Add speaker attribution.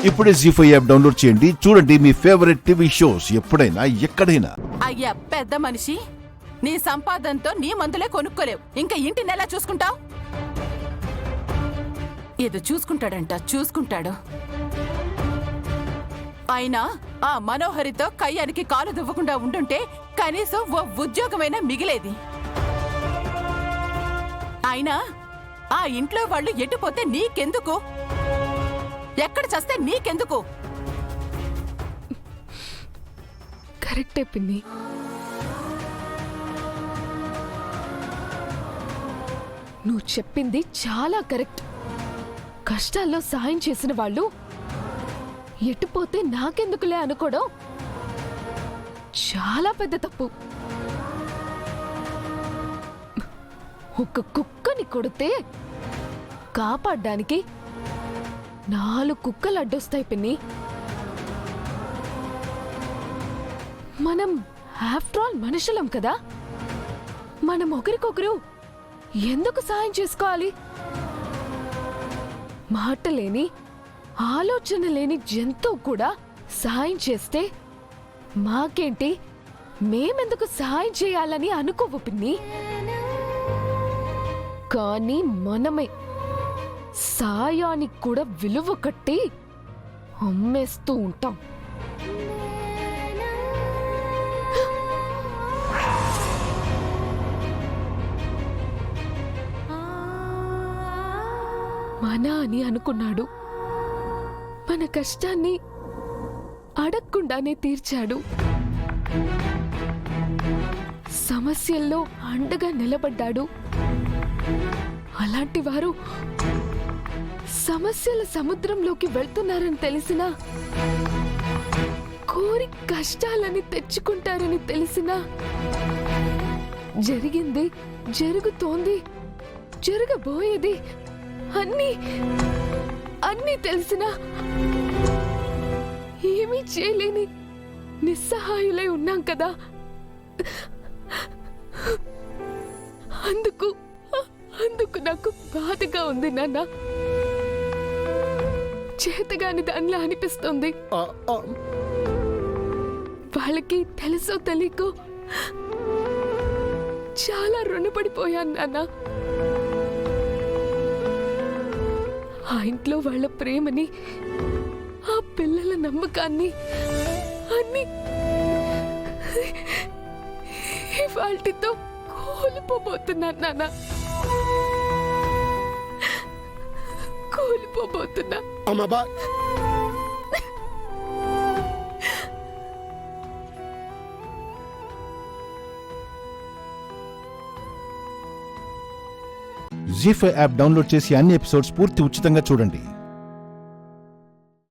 Speaker 1: ఇప్పుడే జీ5 app download చేయండి. చూడండి మీ ఫేవరెట్ టీవీ షోస్ ఎప్పుడైనా ఎక్కడైనా.
Speaker 2: అయ్యా పెద్ద మనిషి, నీ సంపాదనతో నీ మందులే కొనుక్కోలేవు, ఇంకా ఇంటిని ఎలా చూసుకుంటావు? ఏదో చూసుకుంటాడు. అయినా ఆ మనోహరితో కయ్యానికి కాలు దువ్వకుండా ఉండుంటే కనీసం ఓ ఉద్యోగమైనా మిగిలేది. అయినా ఆ ఇంట్లో వాళ్ళు ఎటుపోతే నీకెందుకు? ఎక్కడ చస్తే నీకెందుకు?
Speaker 3: కరెక్టే పిన్ని. నువ్వు చెప్పింది చాలా కరెక్ట్. కష్టాల్లో సాయం చేసిన వాళ్ళు ఎటుపోతే నాకెందుకులే అనుకోవడం చాలా పెద్ద తప్పు. ఒక కుక్కని కొడితే కాపాడ్డానికి 4 కుక్కలు అడ్డొస్తాయి పిన్ని. మనం ఆఫ్టర్ ఆల్ మనుషులం కదా, మనం ఒకరికొకరు ఎందుకు సాయం చేసుకోవాలి? మాట లేని ఆలోచన లేని జంతువు కూడా సాయం చేస్తే మాకేంటి, మేమెందుకు సాయం చేయాలని అనుకోవు పిన్ని. కానీ మనమే సాయానికి కూడా విలువ కట్టి అమ్మేస్తూ ఉంటాం. మన అని అనుకున్నాడు, మన కష్టాన్ని అడగకుండానే తీర్చాడు. సమస్యల్లో అండగా నిలబడ్డాడు. అలాంటి వారు సమస్యల సముద్రంలోకి వెళ్తున్నారని తెలిసినా, కోరి కష్టాలని తెచ్చుకుంటారని తెలిసినా, జరిగింది, జరుగుతోంది, జరగబోయేది అన్నీ తెలిసినా ఏమీ చేయలేని నిస్సహాయులై ఉన్నాం కదా. అందుకు నాకు బాధగా ఉంది నాన్న. చేతగాని దానిలా అనిపిస్తుంది. వాళ్ళకి తెలుసో తెలియకో చాలా రుణపడిపోయాను నాన్న. ఆ ఇంట్లో వాళ్ళ ప్రేమని, ఆ పిల్లల నమ్మకాన్ని అన్ని వాటితో కోల్పోబోతున్నాను నాన్న. కోల్పోబోతున్నా.
Speaker 1: జీ5 యాప్ డౌన్లోడ్ చేసి అన్ని ఎపిసోడ్స్ పూర్తి ఉచితంగా చూడండి.